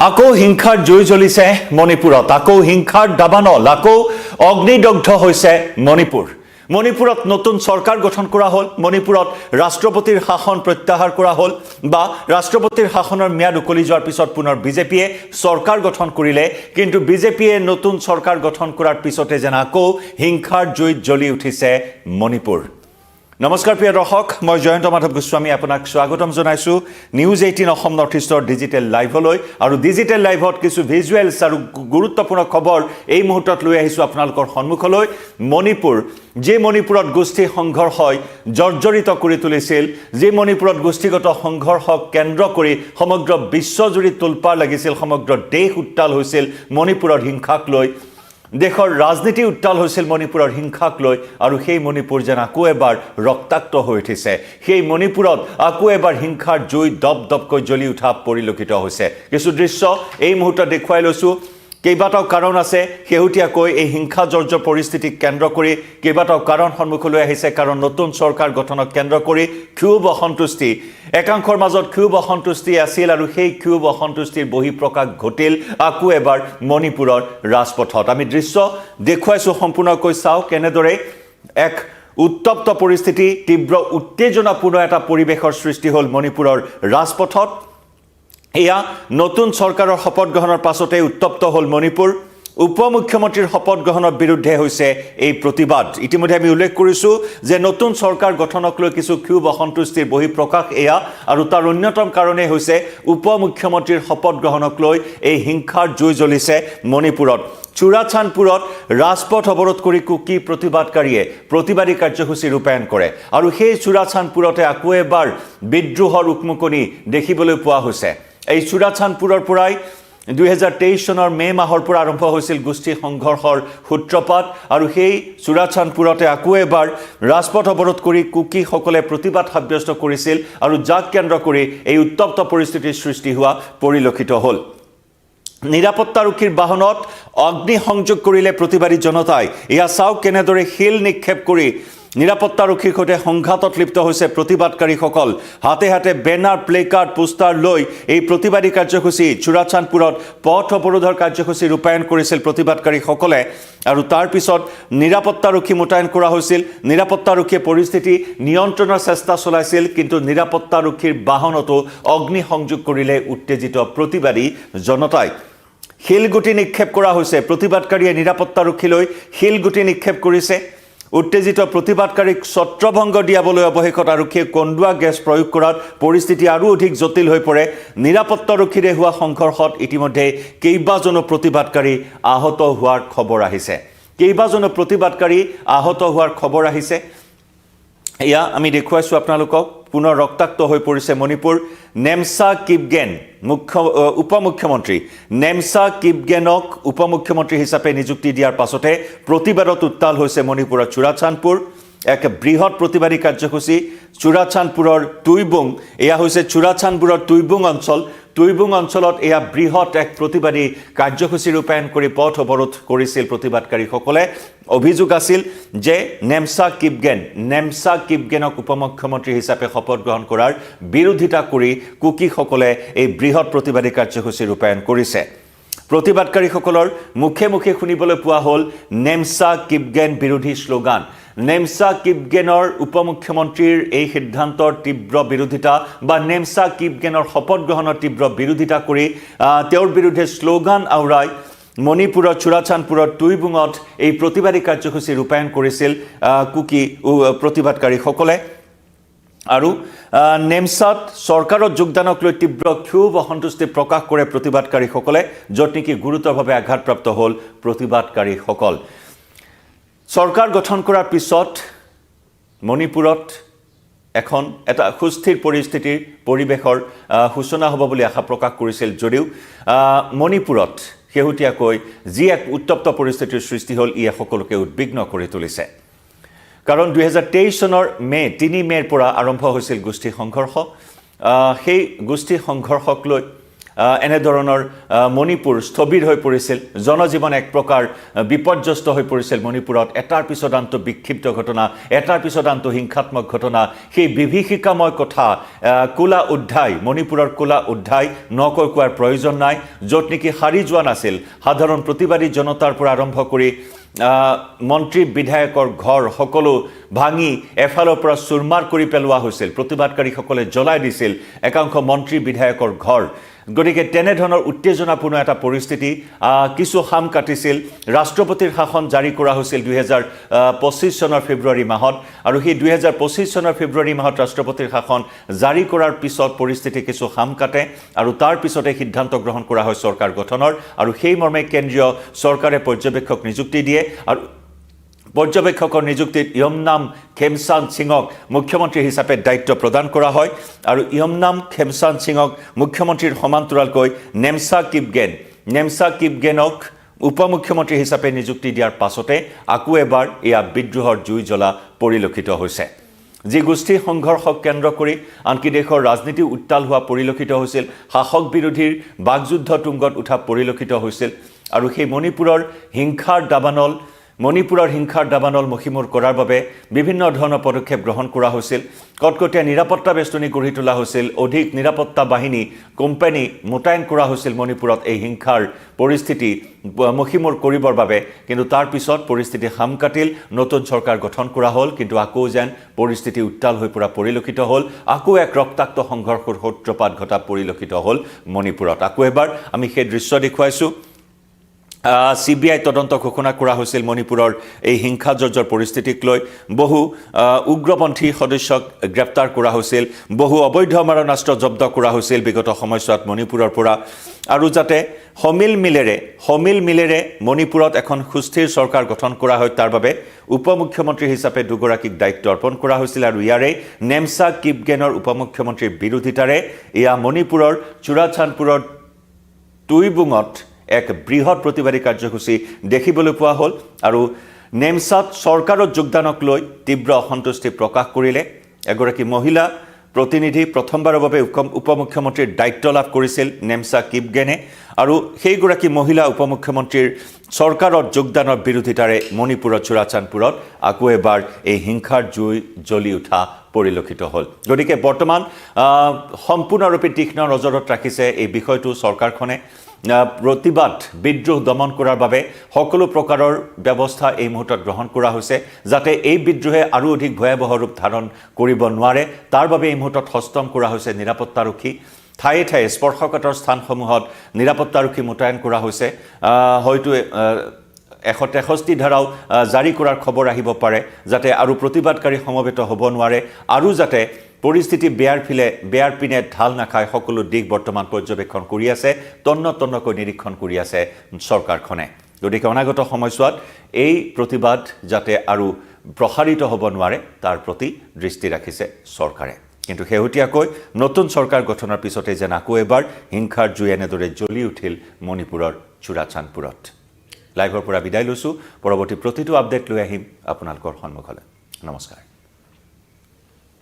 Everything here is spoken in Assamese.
আকৌ হিংসাৰ জুই জ্বলিছে মণিপুৰত আকৌ হিংসাৰ দাবানল আকৌ অগ্নিদগ্ধ হৈছে মণিপুৰত নতুন চৰকাৰ গঠন কৰা হ'ল মণিপুৰত ৰাষ্ট্ৰপতিৰ শাসন প্ৰত্যাহাৰ কৰা হ'ল বা ৰাষ্ট্ৰপতিৰ শাসনৰ ম্যাদ উকলি যোৱাৰ পিছত পুনৰ বিজেপিয়ে চৰকাৰ গঠন কৰিলে কিন্তু বিজেপিয়ে নতুন চৰকাৰ গঠন কৰাৰ পিছতে যেন আকৌ হিংসাৰ জুইত জ্বলি উঠিছে মণিপুৰ নমস্কাৰ প্ৰিয় দৰ্শক মই জয়ন্ত মাধৱ গোস্বামী আপোনাক স্বাগতম জনাইছো নিউজ 18 অসম নৰ্থ ইষ্টৰ ডিজিটেল লাইভলৈ আৰু ডিজিটেল লাইভত কিছু ভিজুৱেলছ আৰু গুৰুত্বপূৰ্ণ খবৰ এই মুহূৰ্তত লৈ আহিছো আপোনালোকৰ সন্মুখলৈ মণিপুৰ যে মণিপুৰত গোষ্ঠী সংঘৰ্ষই জৰ্জৰিত কৰি তুলিছিল যে মণিপুৰত গোষ্ঠীগত সংঘৰ্ষক কেন্দ্ৰ কৰি সমগ্ৰ বিশ্বজুৰি তোলপাৰ লাগিছিল সমগ্ৰ দেশ উত্তাল হৈছিল মণিপুৰৰ হিংসাক লৈ দেশৰ ৰাজনীতি উত্তাল হৈছিল মণিপুৰৰ হিংসাক লৈ আৰু সেই মণিপুৰ যেন আকৌ এবাৰ ৰক্তাক্ত হৈ উঠিছে সেই মণিপুৰত আকৌ এবাৰ হিংসাৰ জুই দপদপকৈ জ্বলি উঠা পৰিলক্ষিত হৈছে কিছু দৃশ্য এই মুহূৰ্তত দেখুৱাই লৈছো কেইবাটাও কাৰণ আছে শেহতীয়াকৈ এই হিংসা জৰ্জ পৰিস্থিতিক কেন্দ্ৰ কৰি কেইবাটাও কাৰণ সন্মুখলৈ আহিছে কাৰণ নতুন চৰকাৰ গঠনক কেন্দ্ৰ কৰি ক্ষোভ অসন্তুষ্টি একাংশৰ মাজত ক্ষোভ অসন্তুষ্টি আছিল আৰু সেই ক্ষোভ অসন্তুষ্টিৰ বহিঃপ্ৰকাশ ঘটিল আকৌ এবাৰ মণিপুৰৰ ৰাজপথত আমি দৃশ্য দেখুৱাইছো সম্পূৰ্ণকৈ চাও কেনেদৰে এক উত্তপ্ত পৰিস্থিতি তীব্ৰ উত্তেজনাপূৰ্ণ এটা পৰিৱেশৰ সৃষ্টি হ'ল মণিপুৰৰ ৰাজপথত এয়া নতুন চৰকাৰৰ শপত গ্ৰহণৰ পাছতে উত্তপ্ত হ'ল মণিপুৰ উপমুখ্যমন্ত্ৰীৰ শপত গ্ৰহণৰ বিৰুদ্ধে হৈছে এই প্ৰতিবাদ ইতিমধ্যে আমি উল্লেখ কৰিছো যে নতুন চৰকাৰ গঠনক লৈ কিছু ক্ষোভ অসন্তুষ্টিৰ বহিঃপ্ৰকাশ এয়া আৰু তাৰ অন্যতম কাৰণে হৈছে উপমুখ্যমন্ত্ৰীৰ শপত গ্ৰহণক লৈ এই হিংসাৰ জুই জ্বলিছে মণিপুৰত চুৰাচানপুৰত ৰাজপথ অৱৰোধ কৰি কুকি প্ৰতিবাদকাৰীয়ে প্ৰতিবাদী কাৰ্যসূচী ৰূপায়ণ কৰে আৰু সেই চুৰাচানপুৰতে আকৌ এবাৰ বিদ্ৰোহৰ উকমুকনি দেখিবলৈ পোৱা হৈছে এই চুৰাচানপুৰৰ পৰাই 2023 চনৰ মে মাহৰ পৰা আৰম্ভ হৈছিল গোষ্ঠী সংঘৰ্ষৰ সূত্ৰপাত আৰু সেই চুৰাচানপুৰতে আকৌ এবাৰ ৰাজপথ অৱৰোধ কৰি কুকিসকলে প্ৰতিবাদ সাব্যস্ত কৰিছিল আৰু যাক কেন্দ্ৰ কৰি এই উত্তপ্ত পৰিস্থিতিৰ সৃষ্টি হোৱা পৰিলক্ষিত হ'ল নিৰাপত্তাৰক্ষীৰ বাহনত অগ্নি সংযোগ কৰিলে প্ৰতিবাদী জনতাই এয়া চাওক কেনেদৰে শিল নিক্ষেপ কৰি নিৰাপত্তাৰক্ষীৰ সৈতে সংঘাতত লিপ্ত হৈছে প্ৰতিবাদকাৰীসকল হাতে হাতে বেনাৰ প্লেকাৰ্ড পোষ্টাৰ লৈ এই প্ৰতিবাদী কাৰ্যসূচী চুৰাচানপুৰত পথ অৱৰোধৰ কাৰ্যসূচী ৰূপায়ণ কৰিছিল প্ৰতিবাদকাৰীসকলে আৰু তাৰ পিছত নিৰাপত্তাৰক্ষী মোতায়েন কৰা হৈছিল নিৰাপত্তাৰক্ষীয়ে পৰিস্থিতি নিয়ন্ত্ৰণৰ চেষ্টা চলাইছিল কিন্তু নিৰাপত্তাৰক্ষীৰ বাহনতো অগ্নি সংযোগ কৰিলে উত্তেজিত প্ৰতিবাদী জনতাই শিলগুটি নিক্ষেপ কৰা হৈছে প্ৰতিবাদকাৰীয়ে নিৰাপত্তাৰক্ষীলৈ শিলগুটি নিক্ষেপ কৰিছে উত্তেজিত প্ৰতিবাদকাৰীক ছত্ৰভংগ দিয়াবলৈ অৱশেষত আৰক্ষীয়ে কন্দুৱা গেছ প্ৰয়োগ কৰাত পৰিস্থিতি আৰু অধিক জটিল হৈ পৰে নিৰাপত্তাৰক্ষীৰে হোৱা সংঘৰ্ষত ইতিমধ্যে কেইবাজনো প্ৰতিবাদকাৰী আহত হোৱাৰ খবৰ আহিছে এয়া আমি দেখুৱাইছো আপোনালোকক পুনৰ ৰক্তাক্ত হৈ পৰিছে মণিপুৰ নেমচা কিপগেন উপমুখ্যমন্ত্ৰী নেমচা কিপগেনক উপমুখ্যমন্ত্ৰী হিচাপে নিযুক্তি দিয়াৰ পাছতে প্ৰতিবাদত উত্তাল হৈছে মণিপুৰৰ চুৰাচানপুৰ এক বৃহৎ প্ৰতিবাদী কাৰ্যসূচী চুৰাচানপুৰৰ টুইবুং এয়া হৈছে চুৰাচানপুৰৰ টুইবুং অঞ্চলত এয়া বৃহৎ এক প্ৰতিবাদী কাৰ্যসূচী ৰূপায়ণ কৰি পথ অৱৰোধ কৰিছিল প্ৰতিবাদকাৰীসকলে অভিযোগ আছিল যে নেমচা কিপগেনক উপমুখ্যমন্ত্ৰী হিচাপে শপত গ্ৰহণ কৰাৰ বিৰোধিতা কৰি কুকিসকলে এই বৃহৎ প্ৰতিবাদী কাৰ্যসূচী ৰূপায়ণ কৰিছে প্ৰতিবাদকাৰীসকলৰ মুখে মুখে শুনিবলৈ পোৱা হ'ল নেমচা কিপগেন বিৰোধী শ্লোগান নেমচা কিপগেনৰ উপমুখ্যমন্ত্ৰীৰ এই সিদ্ধান্তৰ তীব্ৰ বিৰোধিতা বা নেমচা কিপগেনৰ শপত গ্ৰহণৰ তীব্ৰ বিৰোধিতা কৰি তেওঁৰ বিৰুদ্ধে শ্লোগান আওৰাই মণিপুৰৰ চুৰাচানপুৰৰ টুইবুঙত এই প্ৰতিবাদী কাৰ্যসূচী ৰূপায়ণ কৰিছিল কুকি প্ৰতিবাদকাৰীসকলে আৰু নেমচাত চৰকাৰৰ যোগদানক লৈ তীব্ৰ ক্ষোভ অসন্তুষ্টি প্ৰকাশ কৰে প্ৰতিবাদকাৰীসকলে য'ত নেকি গুৰুতৰভাৱে আঘাতপ্ৰাপ্ত হ'ল প্ৰতিবাদকাৰীসকল চৰকাৰ গঠন কৰাৰ পিছত মণিপুৰত এখন এটা সুস্থিৰ পৰিৱেশৰ সূচনা হ'ব বুলি আশা প্ৰকাশ কৰিছিল যদিও মণিপুৰত শেহতীয়াকৈ যি এক উত্তপ্ত পৰিস্থিতিৰ সৃষ্টি হ'ল ই সকলোকে উদ্বিগ্ন কৰি তুলিছে কাৰণ 2023 চনৰ 3 মেৰ পৰা আৰম্ভ হৈছিল গোষ্ঠী সংঘৰ্ষ সেই গোষ্ঠী সংঘৰ্ষক লৈ এনেধৰণৰ মণিপুৰ স্থবিৰ হৈ পৰিছিল জনজীৱন এক প্ৰকাৰ বিপৰ্যস্ত হৈ পৰিছিল মণিপুৰত এটাৰ পিছত আনটো বিক্ষিপ্ত ঘটনা এটাৰ পিছত আনটো হিংসাত্মক ঘটনা সেই বিভীষিকাময় কথা কোলা উদ্ধাই মণিপুৰৰ কোলা উদ্ধাই নকৈ কোৱাৰ প্ৰয়োজন নাই য'ত নেকি হাৰি যোৱা নাছিল সাধাৰণ প্ৰতিবাদী জনতাৰ পৰা আৰম্ভ কৰি মন্ত্ৰী বিধায়কৰ ঘৰ সকলো ভাঙি এফালৰ পৰা চুৰমাৰ কৰি পেলোৱা হৈছিল প্ৰতিবাদকাৰীসকলে জ্বলাই দিছিল একাংশ মন্ত্ৰী বিধায়কৰ ঘৰ গতিকে তেনেধৰণৰ উত্তেজনাপূৰ্ণ এটা পৰিস্থিতি কিছু হাম কাটিছিল ৰাষ্ট্ৰপতিৰ শাসন জাৰি কৰা হৈছিল 2025 চনৰ ফেব্ৰুৱাৰী মাহত আৰু সেই 2025 চনৰ ফেব্ৰুৱাৰী মাহত ৰাষ্ট্ৰপতিৰ শাসন জাৰি কৰাৰ পিছত পৰিস্থিতি কিছু হাম কাটে আৰু তাৰ পিছতে সিদ্ধান্ত গ্ৰহণ কৰা হয় চৰকাৰ গঠনৰ আৰু সেই মৰ্মে কেন্দ্ৰীয় চৰকাৰে পৰ্যবেক্ষক নিযুক্তি দিয়ে আৰু পৰ্যবেক্ষকৰ নিযুক্তিত ইয়মনাম খেমচান্দ সিঙক মুখ্যমন্ত্ৰী হিচাপে দায়িত্ব প্ৰদান কৰা হয় আৰু ইয়মনাম খেমচান্দ সিঙক মুখ্যমন্ত্ৰীৰ সমান্তৰালকৈ নেমচা কিপগেনক উপমুখ্যমন্ত্ৰী হিচাপে নিযুক্তি দিয়াৰ পাছতে আকৌ এবাৰ এয়া বিদ্ৰোহৰ জুই জ্বলা পৰিলক্ষিত হৈছে যি গোষ্ঠী সংঘৰ্ষক কেন্দ্ৰ কৰি আনকি দেশৰ ৰাজনীতি উত্তাল হোৱা পৰিলক্ষিত হৈছিল শাসক বিৰোধীৰ বাগযুদ্ধ তুংগত উঠা পৰিলক্ষিত হৈছিল আৰু সেই মণিপুৰৰ হিংসাৰ দাবানল মষিমূৰ কৰাৰ বাবে বিভিন্ন ধৰণৰ পদক্ষেপ গ্ৰহণ কৰা হৈছিল কটকটীয়া নিৰাপত্তা বেষ্টনী গঢ়ি তোলা হৈছিল অধিক নিৰাপত্তা বাহিনী কোম্পানী মোতায়েন কৰা হৈছিল মণিপুৰত এই হিংসাৰ পৰিস্থিতি মষিমূৰ কৰিবৰ বাবে কিন্তু তাৰ পিছত পৰিস্থিতি হাম কাটিল নতুন চৰকাৰ গঠন কৰা হ'ল কিন্তু আকৌ যেন পৰিস্থিতি উত্তাল হৈ পৰা পৰিলক্ষিত হ'ল আকৌ এক ৰক্তাক্ত সংঘৰ্ষৰ সূত্ৰপাত ঘটা পৰিলক্ষিত হ'ল মণিপুৰত আকৌ এবাৰ আমি সেই দৃশ্য দেখুৱাইছোঁ CBI তদন্ত ঘোষণা কৰা হৈছিল মণিপুৰৰ এই হিংসাজৰ্জৰ পৰিস্থিতিক লৈ বহু উগ্ৰপন্থী সদস্যক গ্ৰেপ্তাৰ কৰা হৈছিল বহু অবৈধ মাৰণাস্ত্ৰ জব্দ কৰা হৈছিল বিগত সময়ছোৱাত মণিপুৰৰ পৰা আৰু যাতে সমিল মিলেৰে মণিপুৰত এখন সুস্থিৰ চৰকাৰ গঠন কৰা হয় তাৰ বাবে উপমুখ্যমন্ত্ৰী হিচাপে দুগৰাকীক দায়িত্ব অৰ্পণ কৰা হৈছিল আৰু ইয়াৰে নেমচা কিপগেনৰ উপমুখ্যমন্ত্ৰীৰ বিৰোধিতাৰে এয়া মণিপুৰৰ চুৰাচান্দপুৰৰ টুইবুঙত এক বৃহৎ প্ৰতিবাদী কাৰ্যসূচী দেখিবলৈ পোৱা হ'ল আৰু নেমচাত চৰকাৰৰ যোগদানক লৈ তীব্ৰ অসন্তুষ্টি প্ৰকাশ কৰিলে এগৰাকী মহিলা প্ৰতিনিধি প্ৰথমবাৰৰ বাবে উপমুখ্যমন্ত্ৰীৰ দায়িত্ব লাভ কৰিছিল নেমচা কিপগেনে আৰু সেইগৰাকী মহিলা উপমুখ্যমন্ত্ৰীৰ চৰকাৰৰ যোগদানৰ বিৰোধিতাৰে মণিপুৰৰ চুৰাচান্দপুৰত আকৌ এবাৰ এই হিংসাৰ জুই জ্বলি উঠা পৰিলক্ষিত হ'ল গতিকে বৰ্তমান সম্পূৰ্ণৰূপে তীক্ষ্ণ নজৰত ৰাখিছে এই বিষয়টো চৰকাৰখনে প্ৰতিবাদ বিদ্ৰোহ দমন কৰাৰ বাবে সকলো প্ৰকাৰৰ ব্যৱস্থা এই মুহূৰ্তত গ্ৰহণ কৰা হৈছে যাতে এই বিদ্ৰোহে আৰু অধিক ভয়াৱহ ৰূপ ধাৰণ কৰিব নোৱাৰে তাৰ বাবে এই মুহূৰ্তত হস্তম কৰা হৈছে নিৰাপত্তাৰক্ষী ঠায়ে ঠায়ে স্পৰ্শকাতৰ স্থানসমূহত নিৰাপত্তাৰক্ষী মোতায়েন কৰা হৈছে হয়তো 163 ধাৰাও জাৰি কৰাৰ খবৰ আহিব পাৰে যাতে আৰু প্ৰতিবাদকাৰী সমবেত হ'ব নোৱাৰে আৰু যাতে পৰিস্থিতি বেয়াৰ পিনে ঢাল নাখায় সকলো দিশ বৰ্তমান পৰ্যবেক্ষণ কৰি আছে তন্নকৈ নিৰীক্ষণ কৰি আছে চৰকাৰখনে গতিকে অনাগত সময়ছোৱাত এই প্ৰতিবাদ যাতে আৰু প্ৰসাৰিত হ'ব নোৱাৰে তাৰ প্ৰতি দৃষ্টি ৰাখিছে চৰকাৰে কিন্তু শেহতীয়াকৈ নতুন চৰকাৰ গঠনৰ পিছতে যেন আকৌ এবাৰ হিংসাৰ জুই এনেদৰে জ্বলি উঠিল মণিপুৰৰ চুৰাচান্দপুৰত লাইভৰ পৰা বিদায় লৈছোঁ পৰৱৰ্তী প্ৰতিটো আপডেট লৈ আহিম আপোনালোকৰ সন্মুখলৈ নমস্কাৰ